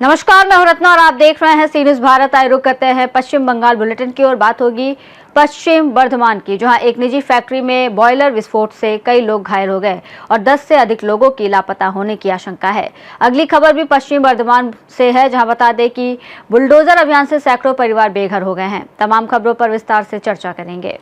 नमस्कार, मैं हूं रत्ना और आप देख रहे हैं सी न्यूज़ भारत। आए रुक करते हैं पश्चिम बंगाल बुलेटिन की और बात होगी पश्चिम बर्धमान की, जहां एक निजी फैक्ट्री में बॉयलर विस्फोट से कई लोग घायल हो गए और 10 से अधिक लोगों की लापता होने की आशंका है। अगली खबर भी पश्चिम बर्धमान से है, जहां बता दें कि बुलडोजर अभियान से सैकड़ों परिवार बेघर हो गए हैं। तमाम खबरों पर विस्तार से चर्चा करेंगे।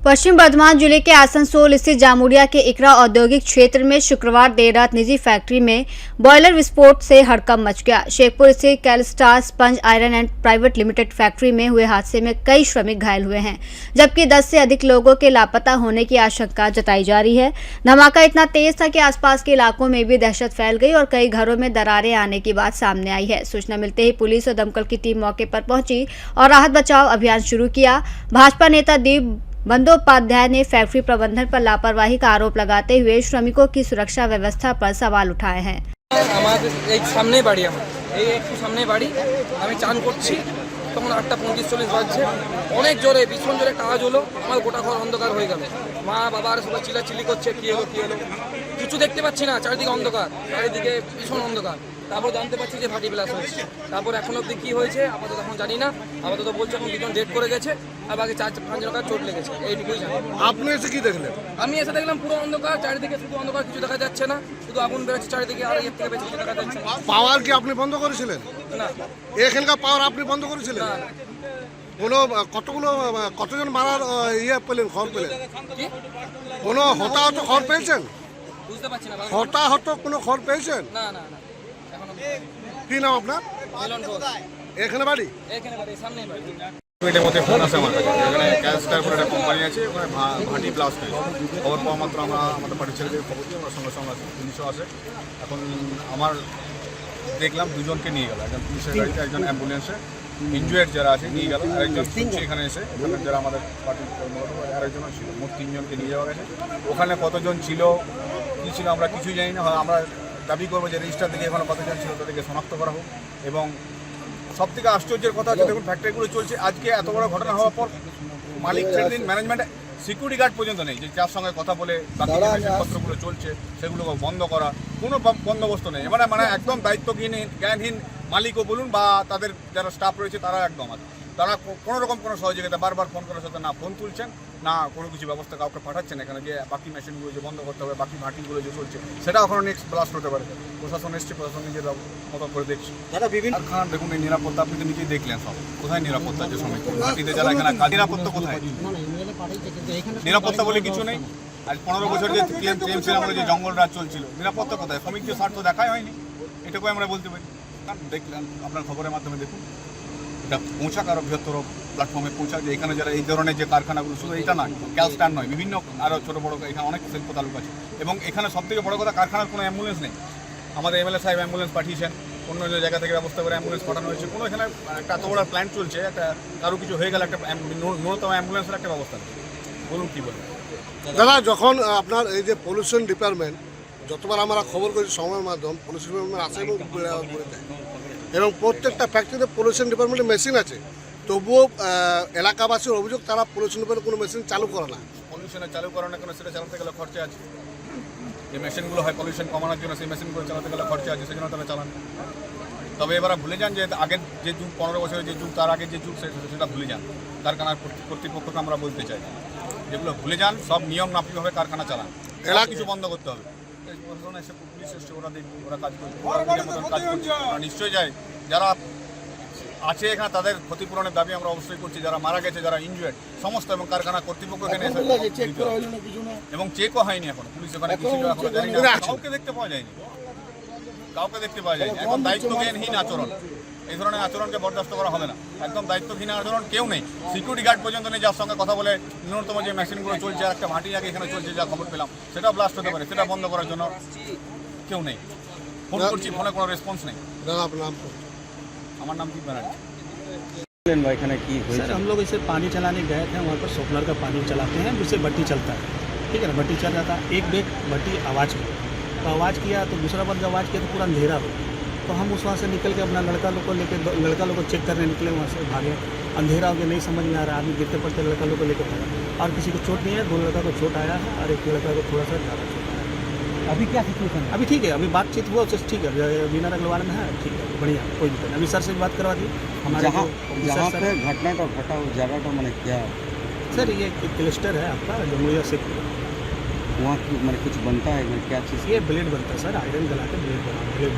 पश्चिम बर्धमान जिले के आसनसोल स्थित जामुड़िया के इकरा औद्योगिक क्षेत्र में शुक्रवार देर रात निजी फैक्ट्री में बॉयलर विस्फोट से हड़कंप मच गया। शेखपुर स्थित कैलस्टार sponge iron and private limited factory में हुए हादसे में कई श्रमिक घायल हुए हैं, जबकि 10 से अधिक लोगों के लापता होने की आशंका जताई जा रही है। धमाका इतना तेज था कि आसपास के इलाकों में भी दहशत फैल गई और कई घरों में दरारें आने की बात सामने आई है। सूचना मिलते ही पुलिस और दमकल की टीम मौके पर पहुंची और राहत बचाव अभियान शुरू किया। भाजपा नेता दीप बंदोपाध्याय ने फैक्ट्री प्रबंधन पर लापरवाही का आरोप लगाते हुए श्रमिकों की सुरक्षा व्यवस्था पर सवाल उठाए हैं। सामने बाड़ी একটু সামনে বাড়ি, আমি চান করছি তখন 8টা 35-40 বাজছে। অনেক জোরে ভীষণ জোরে একটা আওয়াজ হলো, আমার গোটা ঘর অন্ধকার হয়ে গেল। মা বাবা আর সবাই চিল্লাচিল্লি করছে, কি হলো কি হলো, কিছু দেখতে পাচ্ছি না, চারিদিকে অন্ধকার, চারিদিকে ভীষণ অন্ধকার। তারপর জানতে পারছি যে ফাটি ব্লাস্ট হয়েছে। তারপর এখন অবধি কি হয়েছে আপাতত এখন জানি না। আপাতত বলছে এখন দুজন ডেড করে গেছে আর বাকি 4-5 জনের চোট লেগেছে, এইটুকুই জানি। আপনি এসে কি দেখলেন? আমি এসে দেখলাম পুরো অন্ধকার, চারিদিকে শুধু অন্ধকার, কিছু দেখা যাচ্ছে না, শুধু আগুন বেরোচ্ছে চারিদিকে, আর এর থেকে বেশি কিছু দেখা যাচ্ছে না। পাওয়ার কি আপনি বন্ধ করেছিলেন? না, এখানকার পাওয়ার আপনি বন্ধ করেছিলেন? কতজন মারার পেলেন, খবর পেলেন? কি কোনো হতাহত খবর পেয়েছেন? বুঝতে পারছি না। হতাহত কোনো খবর পেয়েছেন? না না না, এখনো। কি নাম আপনার? মিলন ঘোষ। এখানে বাড়ি? এখানে বাড়ি, সামনেই বাড়ি। মিনিটের মধ্যে ফোন আসে আমার কাছে, এখানে ক্যালস্টার করে একটা কোম্পানি আছে, ওখানে ভাটি ব্লাস্ট হয়েছে। খবর পাওয়া মাত্র আমরা আমাদের পার্টির ছেলেদের খবর দিই, আমরা সঙ্গে সঙ্গে পুলিশও আসে। এখন আমার দেখলাম দুজনকে নিয়ে গেল, একজন পুলিশের গাড়িতে, একজন অ্যাম্বুলেন্সে। ইনজুয়ার্ড যারা আছে নিয়ে গেল, আরেকজন শুনছে এখানে এসে, এখানে যারা আমাদের পার্টির আরেকজন ছিল, মোট 3 জনকে নিয়ে যাওয়া গেছে। ওখানে কতজন ছিল কী ছিল আমরা কিছুই জানি না। আমরা দাবি করবো যে রেজিস্টার থেকে এখানে কতজন ছিল তাদেরকে শনাক্ত করা হোক। এবং সব থেকে আশ্চর্যের কথা হচ্ছে, দেখুন ফ্যাক্টরিগুলো চলছে, আজকে এত বড় ঘটনা হওয়ার পর মালিক ছেড়ে দিন, ম্যানেজমেন্ট সিকিউরিটি গার্ড পর্যন্ত নেই যে যার সঙ্গে কথা বলে বাকি যে মেশিনপত্রগুলো চলছে সেগুলো বন্ধ করা, কোনো বন্দোবস্ত নেই। মানে একদম জ্ঞানহীন মালিকও বলুন বা তাদের যারা স্টাফ রয়েছে তারা একদম আছে, তারা কোনো রকম কোনো সহযোগিতা, বারবার ফোন করার সাথে না ফোন তুলছেন না কোনো কিছু ব্যবস্থা কাউকে পাঠাচ্ছেন এখানে যে বাকি মেশিনগুলো যে বন্ধ করতে হবে, বাকি ভাটিগুলো যে চলছে সেটা ওখানে নেক্সট ব্লাস্ট হতে পারে। প্রশাসন এসছে, প্রশাসন নিজের মতো করে দেখছি। তারা বিভিন্ন কারখানা দেখুন এই নিরাপত্তা আপনি তো নিজেই দেখলেন, সব কোথায় নিরাপত্তা, যে সময় ভাটিতে যারা এখানে নিরাপত্তা কোথায়? নিরাপত্তা বলে কিছু নেই। আজ 15 বছর যে টিএমসি আমলে যে জঙ্গল রাজ চলছিল, নিরাপত্তা কোথায়? শ্রমিকদের স্বার্থ দেখাই হয়নি, এটুকু আমরা বলতে পারি। দেখলেন আপনার খবরের মাধ্যমে, দেখুন এটা পৌঁছাক আরও বৃহত্তর প্ল্যাটফর্মে পৌঁছাক যে এখানে যারা এই ধরনের যে কারখানাগুলো, শুধু এটা নয়, ক্যালস্টার নয়, বিভিন্ন আরও ছোটো বড়ো এখানে অনেক শিল্প তালুক আছে। এবং এখানে সবথেকে বড় কথা, কারখানার কোনো অ্যাম্বুলেন্স নেই। আমাদের এমএলএ সাহেব অ্যাম্বুলেন্স পাঠিয়েছেন, অন্য জায়গা থেকে ব্যবস্থা করে অ্যাম্বুলেন্স পাঠানো হয়েছে। কোনো এখানে একটা এত বড় প্ল্যান্ট চলছে, একটা কারো কিছু হয়ে গেলে একটা ন্যূনতম অ্যাম্বুলেন্সের একটা ব্যবস্থা নেই। বলুন কী বলুন দাদা, যখন আপনার এই যে পলিউশন ডিপার্টমেন্ট, যতবার আমরা খবর করি সময়ের মাধ্যমে, পলিউশন ডিপার্টমেন্ট আসে এবং করে দেয়, এবং প্রত্যেকটা ফ্যাক্টরিতে পলিউশন ডিপার্টমেন্টের মেশিন আছে, তবুও এলাকাবাসীর অভিযোগ তারা পলিউশন ডিপার্টমেন্ট কোনো মেশিন চালু করে না। পলিউশনে চালু করে না কেন, সেটা চালাতে গেলে খরচা আছে। যে মেশিনগুলো হয় পলিউশন কমানোর জন্য, সেই মেশিনগুলো চালাতে গেলে খরচা আছে, সেজন্য তারা চালান। তবে এবার ভুলে যান যে আগের যে যুগ, 15 বছরের যে যুগ, তার আগের যে যুগ, সেটা ভুলে যান। কারখানার কর্তৃপক্ষকে আমরা বলতে চাই, যেগুলো ভুলে যান, সব নিয়ম মাফিকভাবে কারখানা চালান, এলাকা কিছু বন্ধ করতে হবে। পুলিশ এসছে, ওরা দেখবে, ওরা কাজ করছে, ওরা নিশ্চয়ই যায়। যারা আছে এখানে তাদের ক্ষতিপূরণের দাবি আমরা অবশ্যই করছি, যারা মারা গেছে, যারা ইনজুয়ার্ড সমস্ত, এবং কারখানা কর্তৃপক্ষ এখানে এসে এবং চেকও হয়নি এখন। পুলিশ ওখানে কাউকে দেখতে পাওয়া যায়নি, একদম দায়িত্বজ্ঞানহীন আচরণ। এই ধরনের আচরণকে বরদাস্ত করা হবে না, একদম দায়িত্বহীন আচরণ কেউ নেই। সিকিউরিটি গার্ড পর্যন্ত নেই যার সঙ্গে কথা বলে ন্যূনতম যে মেশিনগুলো চলছে, আর একটা ভাটি আগে এখানে চলছে যা খবর পেলাম, সেটা ব্লাস্ট হতে পারে, সেটা বন্ধ করার জন্য কেউ নেই। ফোন করছি, ফোনে কোনো রেসপন্স নেই। আমার নাম দীপ ব্যানার্जी। सर, हम लोग इसे पानी चलाने गए थे, वहाँ पर सोपनर का पानी चलाते हैं, जिससे भट्टी चलता है, ठीक है ना। भट्टी चल रहा था, एक बेग भट्टी आवाज़ की, तो आवाज़ किया तो दूसरा बार जब आवाज़ किया तो पूरा अंधेरा हो। तो हम उस वहाँ से निकल के अपना लड़का लोग को लेके, लड़का लोग को चेक करने निकले, वहाँ से भागे। अंधेरा हो गया, नहीं समझ में आ रहा, आदमी गिरते पड़ते लड़का लोग को लेकर भागा। और किसी को चोट नहीं है, 2 लड़का को चोट आया है और एक लड़का को थोड़ा सा ज़्यादा चोट आया है। अभी क्या सिचुएशन है? अभी ठीक है, अभी बातचीत हुआ उससे ठीक है, विनर अग्रवाल में है, ठीक है, बढ़िया, कोई दिक्कत नहीं। अभी सर से भी बात करवा दी हमारे जहाँ जो जहाँ ऑफिसर पे सर- घटनाটা घटा उस जगहটা মানে क्या सर ये एक क्लस्टर है आपका जमुइया से, वहाँ की मैंने कुछ बनता है मैं क्या चीज़ ये ब्लेड बनता है सर, आयरन गला के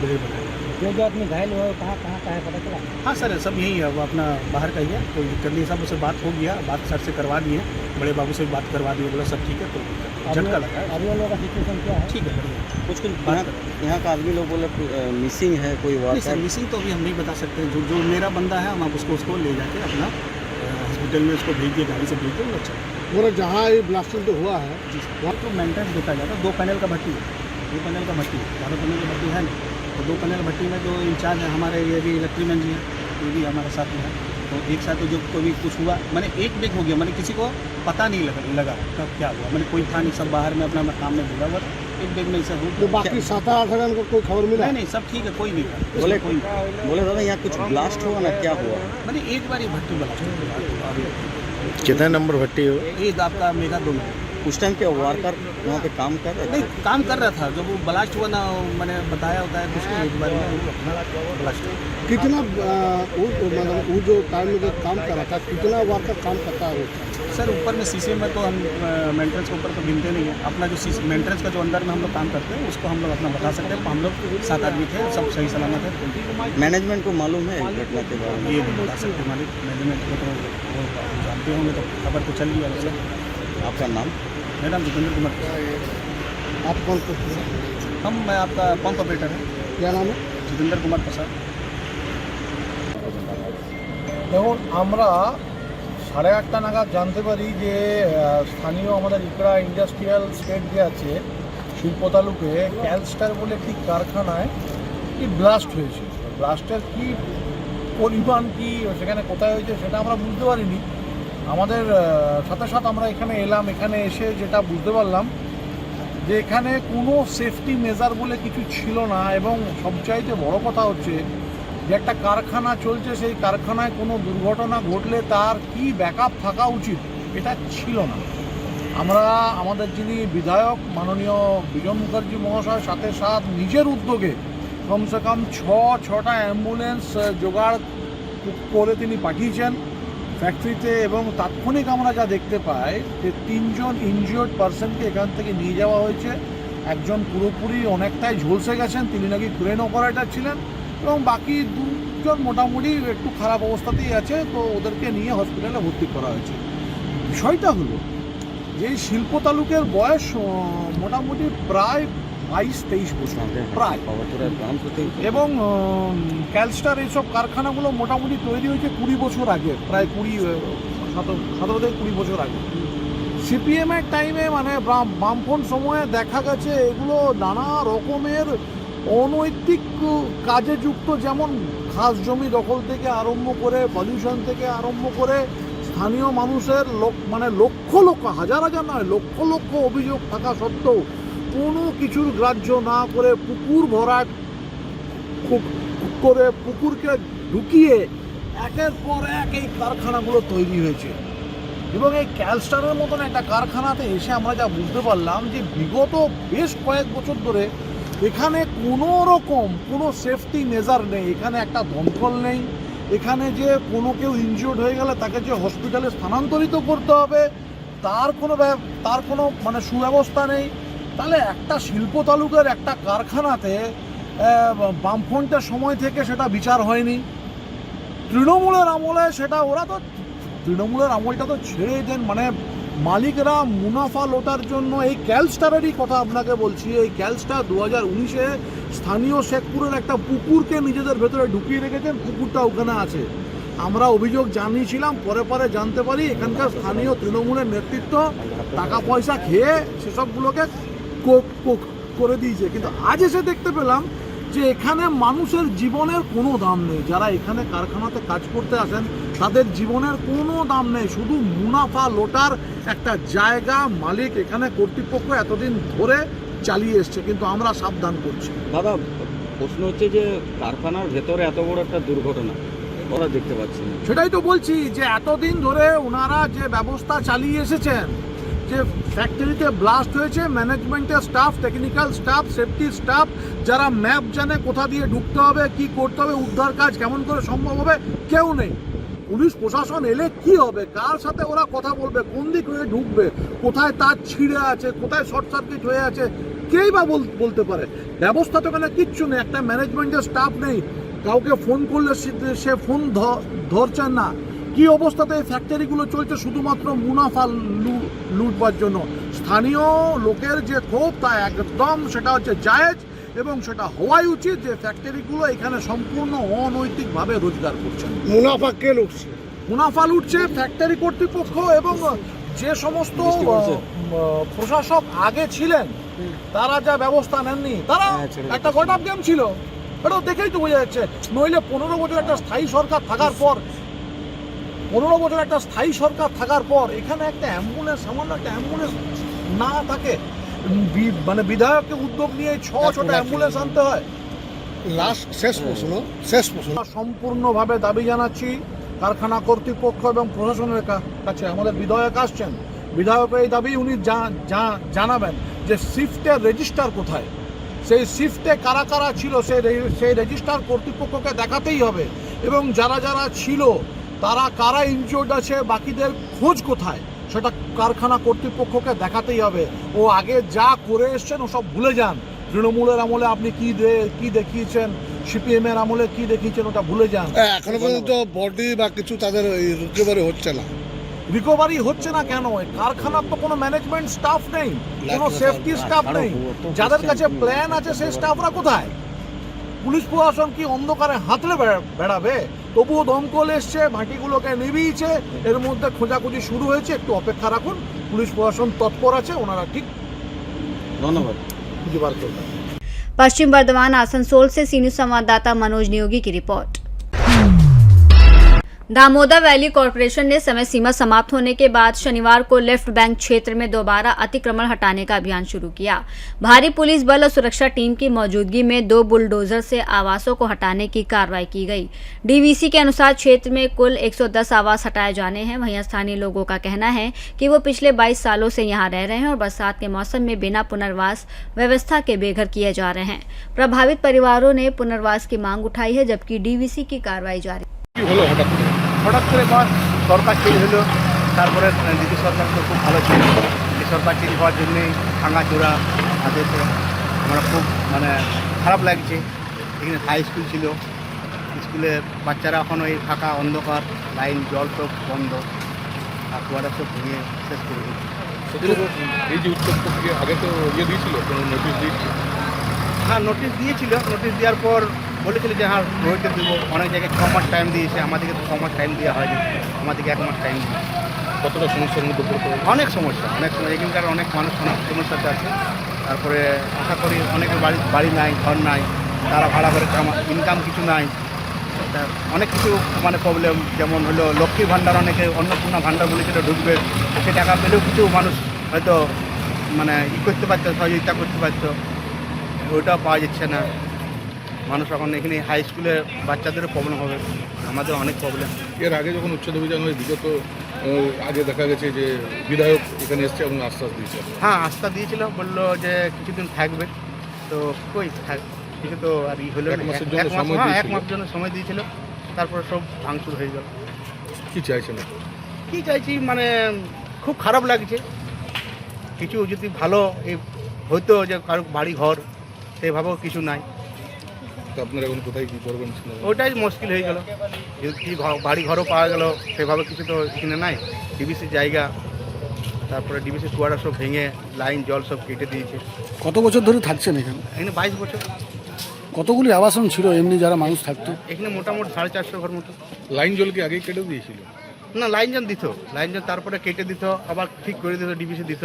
ब्लेड बनाया। जो आदमी घायल हुआ है कहाँ का है पता चला? हाँ सर, सब यही है, वो अपना बाहर का ही है, कोई दिक्कत नहीं, सब उससे बात हो गया, बात सर से करवा दिए, बड़े बाबू से भी बात करवा दिए, बोला सब ठीक है, कोई झटका लगा है, अभी लोगों का सिचुएशन क्या है? ठीक है, बढ़िया। कुछ बात करें। यहाँ का आदमी लोग बोले मिसिंग है कोई नहीं सर, वर्कर मिसिंग तो अभी हम नहीं बता सकते, जो मेरा बंदा है हम उसको ले जाके अपना हॉस्पिटल में उसको भेज दिए, गाड़ी से भेज दिए, अच्छा। पूरा जहाँ ये ब्लास्टिंग तो हुआ है जी सर, वहाँ तो मेंटेनेंस देखा जाता है, 2 पैनल का भट्टी है, 2 पैनल का भट्टी है, 12 पैनल की भट्टी है नहीं, तो 2 पैनल भट्टी में जो इंचार्ज है हमारे ये भी इलेक्ट्रीमैन जी हैं, ये भी हमारे साथ में है, तो एक साथ तो जो कभी कुछ हुआ मैंने एक बेग हो गया, मैंने किसी को पता नहीं लगा कब क्या हुआ, मैंने कोई था नहीं, सब बाहर में अपना काम में भूला हुआ, एक बेग में ऐसा हो तो बाकी 7-8 जन को कोई खबर मिला? नहीं सब ठीक है, कोई नहीं था बोले कोई बोले दादा यहाँ कुछ ब्लास्ट हुआ ना क्या हुआ मैंने एक बार ही भट्टी बना कितने नंबर भट्टी हो? ये आपका मेगा 2 में उस टाइम क्या वर्कर वहाँ पे काम कर रहे थे नहीं काम कर रहा था, जब वो ब्लास्ट हुआ ना, मैंने बताया होता है कुछ नहीं, एक बार में वो अपना ब्लास्ट हुआ। कितना मतलब वो जो टाइम में जो काम कर रहा था कितना वर्कर काम करता है वो? सर ऊपर में सीसी में तो हम मेंटेनेंस के ऊपर तो गिनते नहीं है, अपना जो मेंटेनेंस का जो अंदर में हम लोग काम करते हैं उसको हम लोग अपना बता सकते हैं, हम लोग 7 आदमी थे, सब सही सलामत है। मैनेजमेंट को मालूम है इस घटना के बारे में ये नहीं बता सकते, मालिक मैनेजमेंट को तो वो जानते होंगे, तो खबर तो चल गई है। आपका नाम मेरा नाम जितेंद्र कुमार प्रसाद। आप कौन को मैं आपका पंप ऑपरेटर है, क्या नाम है? जितेंद्र कुमार प्रसाद। দেখুন আমরা 8:30 নাগাদ জানতে পারি যে স্থানীয় আমাদের ইকড়া ইন্ডাস্ট্রিয়াল স্টেট যে আছে শিল্প তালুকে ক্যালস্টার বলে একটি কারখানায় কি ব্লাস্ট হয়েছে। ব্লাস্টের কি পরিমাণ কি সেখানে কোথায় হয়েছে সেটা আমরা বুঝতে পারিনি। আমাদের সাথে সাথে আমরা এখানে এলাম, এখানে এসে যেটা বুঝতে পারলাম যে এখানে কোনো সেফটি মেজার বলে কিছু ছিল না, এবং সবচাইতে বড় কথা হচ্ছে যে একটা কারখানা চলছে, সেই কারখানায় কোনো দুর্ঘটনা ঘটলে তার কি ব্যাকআপ থাকা উচিত এটা ছিল না। আমরা আমাদের যিনি বিধায়ক মাননীয় বিজন মুখার্জি মহাশয় সাথে সাথ নিজের উদ্যোগে কমসে কম 6টা অ্যাম্বুলেন্স জোগাড় করে তিনি পাঠিয়েছেন ফ্যাক্টরিতে, এবং তাৎক্ষণিক আমরা যা দেখতে পাই যে 3 জন ইনজিওর্ড পার্সনকে এখান থেকে নিয়ে যাওয়া হয়েছে। একজন পুরোপুরি অনেকটাই ঝলসে গেছেন, তিনি নাকি ক্রেন অপারেটর ছিলেন, এবং বাকি 2 জন মোটামুটি একটু খারাপ অবস্থাতেই আছে, তো ওদেরকে নিয়ে হসপিটালে ভর্তি করা হয়েছে। বিষয়টা হলো যে শিল্প তালুকের বয়স মোটামুটি প্রায় 22-23 বছর প্রায়, এবং ক্যালস্টার এইসব কারখানাগুলো মোটামুটি তৈরি হয়েছে 20 বছর আগে, প্রায় 17 থেকে 20 বছর আগে। সিপিএমের টাইমে মানে বামফ্রন্ট সময়ে দেখা গেছে এগুলো নানা রকমের অনৈতিক কাজে যুক্ত, যেমন খাস জমি দখল থেকে আরম্ভ করে পলিউশন থেকে আরম্ভ করে স্থানীয় মানুষের লক্ষ হাজার নয় লক্ষ অভিযোগ থাকা সত্ত্বেও কোনো কিছুর গ্রাহ্য না করে পুকুর ভরাট করে পুকুরকে ঢুকিয়ে একের পর এক এই কারখানাগুলো তৈরি হয়েছে। এবং এই ক্যালস্টারের মতন একটা কারখানাতে এসে আমরা যা বুঝতে পারলাম যে বিগত বেশ কয়েক বছর ধরে এখানে কোনো সেফটি মেজার নেই, এখানে একটা দমকল নেই, এখানে যে কেউ ইনজিওর্ড হয়ে গেলে তাকে যে হসপিটালে স্থানান্তরিত করতে হবে তার কোনো সুব্যবস্থা নেই। তাহলে একটা শিল্প তালুকের একটা কারখানাতে বামফ্রন্টের সময় থেকে সেটা বিচার হয়নি, তৃণমূলের আমলে সেটা তৃণমূলের আমলটা তো ছেড়ে দেন, মালিকরা মুনাফা লোটার জন্য এই ক্যালস্টারেরই কথা আপনাকে বলছি, এই ক্যালস্টার 2019-এ স্থানীয় শেখপুরের একটা পুকুরকে নিজেদের ভেতরে ঢুকিয়ে রেখেছেন, পুকুরটা ওখানে আছে। আমরা অভিযোগ জানিয়েছিলাম, পরে জানতে পারি এখানকার স্থানীয় তৃণমূলের নেতৃত্ব টাকা পয়সা খেয়ে সেসবগুলোকে করে দিয়েছে। কিন্তু আজ এসে দেখতে পেলাম যে এখানে মানুষের জীবনের কোনো দাম নেই, যারা এখানে কারখানাতে কাজ করতে আসেন তাদের জীবনের কোনো দাম নেই, শুধু মুনাফা লোটার একটা জায়গা মালিক এখানে কর্তৃপক্ষ এতদিন ধরে চালিয়ে এসছে, কিন্তু আমরা সাবধান করছি। দাদা প্রশ্ন হচ্ছে যে কারখানার ভেতরে এত বড় একটা দুর্ঘটনা ওরা দেখতে পাচ্ছি না, সেটাই তো বলছি যে এতদিন ধরে ওনারা যে ব্যবস্থা চালিয়ে এসেছেন যে ফ্যাক্টরিতে ব্লাস্ট হয়েছে, ম্যানেজমেন্টের staff, technical staff, safety staff, যারা ম্যাপ জানে কোথা দিয়ে ঢুকতে হবে, কি করতে হবে, উদ্ধার কাজ কেমন করে সম্ভব হবে, কেউ নেই। পুলিশ প্রশাসন এলে কি হবে, কার সাথে ওরা কথা বলবে, কোন দিক হয়ে ঢুকবে, কোথায় তার ছিঁড়ে আছে, কোথায় শর্ট সার্কিট হয়ে আছে, কেই বা বলতে পারে। ব্যবস্থা তো এখানে কিচ্ছু নেই, একটা ম্যানেজমেন্টের স্টাফ নেই, কাউকে ফোন করলে সে ফোন ধরছেন না। কি অবস্থাতে এই ফ্যাক্টরিগুলো চলছে শুধুমাত্র মুনাফা লুটবার জন্য। স্থানীয় লোকের যে ক্ষোভ তা একদম সেটা হচ্ছে জায়েজ, এবং সেটা হওয়াই উচিত যে ফ্যাক্টরিগুলো এখানে সম্পূর্ণ অনৈতিকভাবে রোজগার করছে। মুনাফা কে লুটছে? মুনাফা লুটছে ফ্যাক্টরি কর্তৃপক্ষ এবং যে সমস্ত প্রশাসক আগে ছিলেন তারা যা ব্যবস্থা নেননি, তারা একটা গট গেম ছিল, এটা দেখেই তো বোঝা যাচ্ছে। নইলে 15 বছর একটা স্থায়ী সরকার থাকার পর, 15 বছর একটা স্থায়ী সরকার থাকার পর এখানে একটা অ্যাম্বুলেন্স, সামান্য একটা অ্যাম্বুলেন্স না থাকে, মানে বিধায়ককে উদ্যোগ নিয়ে 6টা অ্যাম্বুলেন্স আনতে হয়। শেষ প্রশ্ন সম্পূর্ণভাবে দাবি জানাচ্ছি কারখানা কর্তৃপক্ষ এবং প্রশাসনের কাছে। আমাদের বিধায়ক আসছেন, বিধায়ক এই দাবি উনি জানাবেন যে শিফটের রেজিস্টার কোথায়, সেই শিফটে কারা কারা ছিল সেই রেজিস্টার কর্তৃপক্ষকে দেখাতেই হবে, এবং যারা যারা ছিল তারা কারা ইনজোর্ড আছে, বাকিদের খোঁজ কোথায় সেটা কারখানা কর্তৃপক্ষকে দেখাতেই হবে। ও আগে যা করে এসছেন ও সব ভুলে যান। তৃণমূলের আমলে আপনি কি দেখিয়েছেন, সিপিএম এর আমলে কি দেখিয়েছেন ওটা ভুলে যান। এখনো পর্যন্ত বডি বা কিছু তাদের রিকভারি হচ্ছে না। রিকভারি হচ্ছে না কেন? কারখানার তো কোনো ম্যানেজমেন্ট স্টাফ নেই, কোনো সেফটি স্টাফ নেই, যাদের কাছে প্ল্যান আছে সেই স্টাফরা কোথায়? পুলিশ প্রশাসন কি অন্ধকারে হাতলে বেড়াবে? তবুও দমকল এসছে, ভাটিগুলোকে নিভিয়েছে, এর মধ্যে খোঁজাখুঁজি শুরু হয়েছে। একটু অপেক্ষা রাখুন, পুলিশ প্রশাসন তৎপর আছে, ওনারা ঠিক ধন্যবাদ খুঁজে বার করবেন। पश्चिम बर्धमान आसनसोल से सी न्यूज संवाददाता मनोज नियोगी की रिपोर्ट। दामोदर वैली कॉरपोरेशन ने समय सीमा समाप्त होने के बाद शनिवार को लेफ्ट बैंक क्षेत्र में दोबारा अतिक्रमण हटाने का अभियान शुरू किया। भारी पुलिस बल और सुरक्षा टीम की मौजूदगी में 2 बुलडोजर से आवासों को हटाने की कार्रवाई की गई। डीवीसी के अनुसार क्षेत्र में कुल 110 आवास हटाए जाने हैं। वहीं स्थानीय लोगों का कहना है कि वो पिछले 22 सालों से यहाँ रह रहे हैं और बरसात के मौसम में बिना पुनर्वास व्यवस्था के बेघर किए जा रहे हैं। प्रभावित परिवारों ने पुनर्वास की मांग उठाई है, जबकि डीवीसी की कार्रवाई जारी। হঠাৎ করে সরকার চেঞ্জ হলো, তারপরে দিদি সরকার তো খুব ভালো ছিল। এই সরকার চেঞ্জ হওয়ার জন্যেই ভাঙাচোরা তাদেরকে আমরা খুব মানে খারাপ লাগছে। এখানে হাই স্কুল ছিল, স্কুলে বাচ্চারা এখন ওই ফাঁকা অন্ধকার, লাইন জল সব বন্ধ, আর কুয়ারা সব ভেঙে শেষ করে দিচ্ছে। এই যে উৎসব প্রক্রিয়া আগে তো দিয়েছিল, কোনো নোটিশ দিয়েছিল? হ্যাঁ, নোটিশ দিয়েছিল। নোটিশ দেওয়ার পর বলেছিল যে হ্যাঁ রোহিতে দেবো। অনেক জায়গায় 6 মাস টাইম দিয়েছে, আমাদেরকে তো 6 মাস টাইম দেওয়া হয়নি, আমাদেরকে 1 মাস টাইম দিয়েছে। কতটা সমস্যার মধ্যে পড়তে হবে? অনেক সমস্যা, এখানকার অনেক মানুষ অনেক সমস্যাতে আছে। তারপরে আশা করি অনেকের বাড়ি নাই, ঘর নাই, তারা ভাড়া করে ইনকাম কিছু নাই, অনেক কিছু মানে প্রবলেম। যেমন হলো লক্ষ্মীর ভাণ্ডার, অনেকে অন্নপূর্ণা ভাণ্ডার বলে যেটা ঢুকবে, সে টাকা পেলেও কিছু মানুষ হয়তো মানে করতে পারতো, সহযোগিতা করতে পারতো, ওইটাও পাওয়া যাচ্ছে না। মানুষ এখন এখানে হাই স্কুলে বাচ্চাদেরও প্রবলেম হবে, আমাদের অনেক প্রবলেম। এর আগে যখন উচ্ছেদ অভিযান হয় বিগত আগে দেখা গেছে যে বিধায়ক এখানে এসছে এবং আশ্বাস দিয়েছে। হ্যাঁ, আস্থা দিয়েছিল, বললো যে কিছুদিন থাকবে, তো কই কিছু তো আর হলো। 1 মাসের জন্য সময় দিয়েছিল, 1 দিয়েছিল। মাস জন্য সময় দিয়েছিল, তারপরে সব ভাঙচুর হয়ে গেল। কি চাইছেন? কি চাইছি মানে খুব খারাপ লাগছে। কিছু যদি ভালো এই হইতো যে কারো বাড়ি ঘর, সেভাবেও কিছু নাই। তো আপনারা এখন কোথায় কী করবেন? ওটাই মুশকিল হয়ে গেল। যদি বাড়ি ঘরও পাওয়া গেল, সেভাবে কিছু তো এখানে নাই। ডিবিসির জায়গা, তারপরে ডিবিসির কুয়ারা সব ভেঙে লাইন জল সব কেটে দিয়েছে। কত বছর ধরে থাকছেন এখানে? এখানে 22 বছর। কতগুলি আবাসন ছিল এমনি যারা মানুষ থাকতো? এখানে মোটামুটি 450 ঘর মতো। লাইন জল কি আগেই কেটে দিয়েছিল? না, লাইন জল তারপরে কেটে দিত, আবার ঠিক করে দিত, ডিবিসি দিত।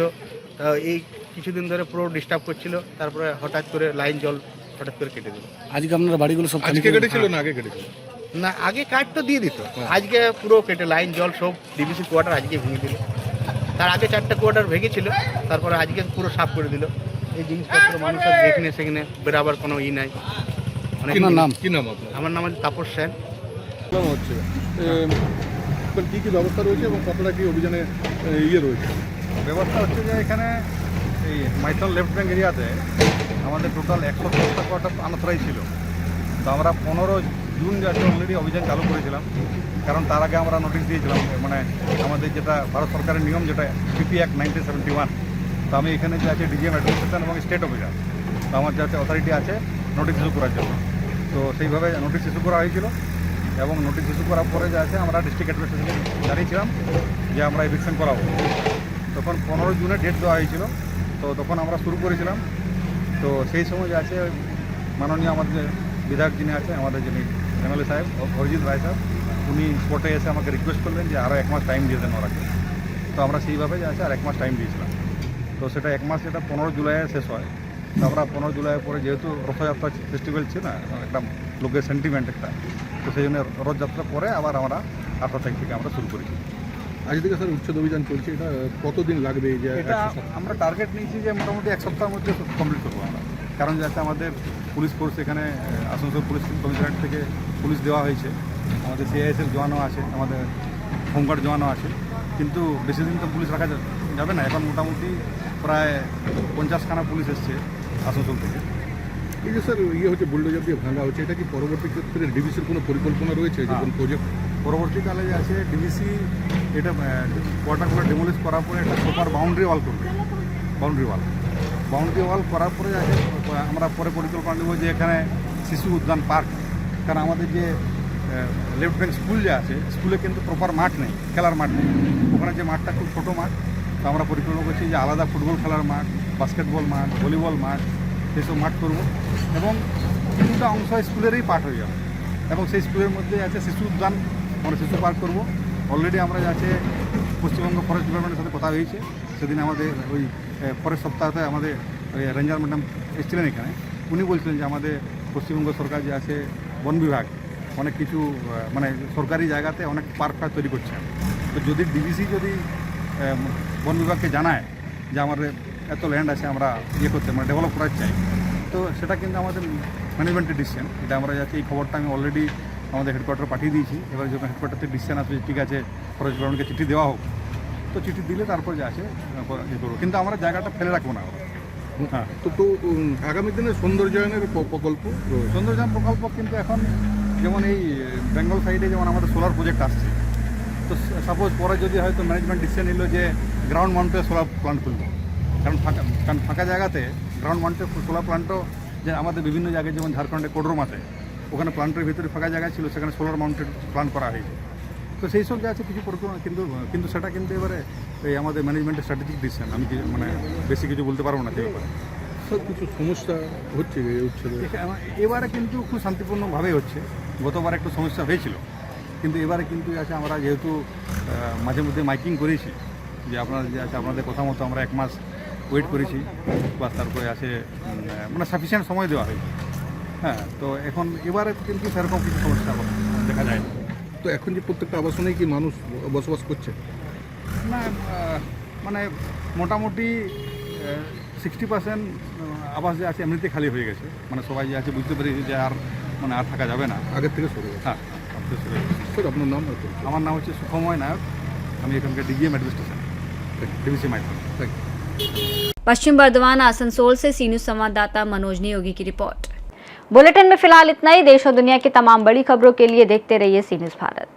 এই কিছুদিন ধরে পুরো ডিস্টার্ব করছিল, তারপরে হঠাৎ করে লাইন জল হঠাৎ করে কেটে দিল। আজকে আপনারা বাড়িগুলো সব আজকে কেটেছিল না আগে কেটেছিল? না, আগে কাট তো দিয়ে দিত, আজকে পুরো কেটে লাইন জল সব ডিবিসি কোয়ার্টার আজকে ভেঙে দিল। তার আগে 4টা কোয়ার্টার ভেঙেছিল, তারপরে আজকে পুরো সাফ করে দিল। এই জিনিসপত্র মানুষের যেখানে সেখানে বেরাবার কোনো নাই। আপনার নাম কি? নাম আপনার? আমার নাম হচ্ছে তাপস সেন। হচ্ছে কি কি ব্যবস্থা রয়েছে এবং কতটা কি অভিযানে রয়েছে? ব্যবস্থা হচ্ছে যে এখানে এই মাইথন লেফট ব্যাঙ্ক এরিয়াতে আমাদের টোটাল 110টা কোয়ার্টার আনথরাইজ ছিল। তো আমরা 15 জুন যাচ্ছে অলরেডি অভিযান চালু করেছিলাম, কারণ তার আগে আমরা নোটিশ দিয়েছিলাম, মানে আমাদের যেটা ভারত সরকারের নিয়ম যেটা পিপি অ্যাক্ট 1971। তো আমি এখানে যে আছে ডিজিএম অ্যাডমিনিস্ট্রেশন এবং স্টেট অফিসার, তো আমার যাতে অথরিটি আছে নোটিশ ইস্যু করার জন্য, তো সেইভাবে নোটিশ ইস্যু করা হয়েছিল। এবং নোটিশ ইস্যু করার পরে যে আছে আমরা ডিস্ট্রিক্ট অ্যাডমিনিস্ট্রেশনকে জানিয়েছিলাম যে আমরা এভিকশন করাবো। তখন 15 জুনে ডেট দেওয়া হয়েছিল, তো তখন আমরা শুরু করেছিলাম। তো সেই সময় যে আছে মাননীয় আমাদের বিধায়ক যিনি আছে, আমাদের যিনি এমএলএ সাহেব অরিজিৎ রায় সাহেব, উনি স্পটে এসে আমাকে রিকোয়েস্ট করলেন যে আরও 1 মাস টাইম দিয়ে দেন ওরাকে। তো আমরা সেইভাবে যে আছে আর 1 মাস টাইম দিয়েছিলাম। তো সেটা 1 মাস, যেটা 15 জুলাই শেষ হয়। তো আমরা 15 জুলাই পরে যেহেতু রথযাত্রা ফেস্টিভ্যাল ছিল না, একটা লোকের সেন্টিমেন্ট একটা, তো সেই জন্য রথযাত্রার পরে আবার আমরা 18 তারিখ থেকে আমরা শুরু করেছি। আজ থেকে স্যার উচ্ছেদ অভিযান চলছে, এটা কতদিন লাগবে? এই যে এটা আমরা টার্গেট নিয়েছি যে মোটামুটি 1 সপ্তাহের মধ্যে কমপ্লিট করবো আমরা, কারণ যাতে আমাদের পুলিশ ফোর্স এখানে আসানসোল পুলিশ কমিশনারেট থেকে পুলিশ দেওয়া হয়েছে, আমাদের সিআইএসএফ জওয়ানও আছে, আমাদের হোমগার্ড জওয়ানও আছে। কিন্তু বেশি দিন তো পুলিশ রাখা যাবে না, এখন মোটামুটি প্রায় 50খানা পুলিশ এসছে আসানসোল থেকে। এই যে স্যার হচ্ছে বুলডোজার দিয়ে ভাঙা হচ্ছে, এটা কি পরবর্তী ক্ষেত্রে ডিবিসির কোনো পরিকল্পনা রয়েছে, যে কোনো প্রজেক্ট? পরবর্তীকালে যে আছে ডিবিসি এটা কোয়ার্টারগুলো ডেমোলিশ করার পরে একটা প্রপার বাউন্ডারি ওয়াল করবে। বাউন্ডারি ওয়াল করার পরে আছে আমরা পরে পরিকল্পনা নেব যে এখানে শিশু উদ্যান পার্ক, কারণ আমাদের যে লেফট ব্যাঙ্ক স্কুল যে আছে, স্কুলে কিন্তু প্রপার মাঠ নেই, খেলার মাঠ নেই। ওখানে যে মাঠটা খুব ছোটো মাঠ, তো আমরা পরিকল্পনা করছি যে আলাদা ফুটবল খেলার মাঠ, বাস্কেটবল মাঠ, ভলিবল মাঠ, সেসব মাঠ করব। এবং কিছুটা অংশ স্কুলেরই পার্ট হয়ে যাবে, এবং সেই স্কুলের মধ্যে আছে শিশু উদ্যান, আমরা শিশু পার্ক করব। অলরেডি আমরা আছে পশ্চিমবঙ্গ ফরেস্ট ডিপার্টমেন্টের সাথে কথা হয়েছে। সেদিন আমাদের ওই পরের সপ্তাহে আমাদের রেঞ্জার ম্যাডাম এসেছিলেন এখানে, উনি বলছিলেন যে আমাদের পশ্চিমবঙ্গ সরকার যে আছে বন বিভাগ অনেক কিছু মানে সরকারি জায়গাতে অনেক পার্ক তৈরি করছে। তো যদি ডিবিসি যদি বন বিভাগকে জানায় যে আমাদের এত ল্যান্ড আছে, আমরা করতে মানে ডেভেলপ করার চাই, তো সেটা কিন্তু আমাদের ম্যানেজমেন্টের ডিসিশন। এটা আমরা যাচ্ছি, এই খবরটা আমি অলরেডি আমাদের হেডকোয়ার্টার পাঠিয়ে দিয়েছি। এবার যখন হেডকোয়ার্টার থেকে ডিসিশন আসবে ঠিক আছে ফরেস্ট ডিপার্টমেন্টকে চিঠি দেওয়া হোক, তো চিঠি দিলে তারপর যে আছে করবো, কিন্তু আমরা জায়গাটা ফেলে রাখবো না। হ্যাঁ, তো আগামী দিনে সৌন্দর্যায়নের প্রকল্প সৌন্দর্যায়ন প্রকল্প কিন্তু এখন যেমন এই বেঙ্গল সাইডে যেমন আমাদের সোলার প্রজেক্ট আসছে, তো সাপোজ পরে যদি হয়তো ম্যানেজমেন্ট ডিসিশন নিল যে গ্রাউন্ড মাউন্টে সোলার প্লান্ট খুলব, কারণ ফাঁকা জায়গাতে গ্রাউন্ড মাউন্টে সোলার প্লান্টও যে আমাদের বিভিন্ন জায়গায় যেমন ঝাড়খণ্ডে কোডরমাতে ওখানে প্লান্টের ভিতরে ফাঁকা জায়গা ছিল, সেখানে সোলার মাউন্টেড প্লান্ট করা হয়েছে। তো সেই সব যা আছে কিছু পরিকল্পনা, কিন্তু সেটা কিন্তু এবারে এই আমাদের ম্যানেজমেন্টের স্ট্র্যাটেজিক ডিসিশন, আমি মানে বেশি কিছু বলতে পারবো না সেই ব্যাপারে। স্যার কিছু সমস্যা হচ্ছে উচ্ছেদ? এবারে কিন্তু খুব শান্তিপূর্ণভাবেই হচ্ছে। গতবার একটু সমস্যা হয়েছিল, কিন্তু এবারে কিন্তু আছে আমরা যেহেতু মাঝে মধ্যে মাইকিং করেছি যে আপনারা যে আছে আপনাদের কথা মতো আমরা 1 মাস ওয়েট করেছি, বা তারপরে আছে মানে সাফিসিয়েন্ট সময় দেওয়া হয়েছে। হ্যাঁ, তো এখন এবারে কিন্তু সেরকম কিছু সমস্যা দেখা যায় না। তো এখন যে প্রত্যেকটা আবাসনেই কি মানুষ বসবাস করছে? না, মানে মোটামুটি 60% আবাস যে আছে এমনিতে খালি হয়ে গেছে, মানে সবাই যে আছে বুঝতে পেরেছি যে আর মানে আর থাকা যাবে না, আগের থেকে সরে গেছে। হ্যাঁ, স্যার আপনার নাম? আমার নাম হচ্ছে সুখময় নায়ক, আমি এখানকার DGM administration DVC Maithon. Thank you. Paschim Bardhaman Asansol से सी न्यूज संवाददाता मनोज नियोगी की रिपोर्ट। बुलेटिन में फिलहाल इतना ही। देश और दुनिया की तमाम बड़ी खबरों के लिए देखते रहिए सी न्यूज भारत।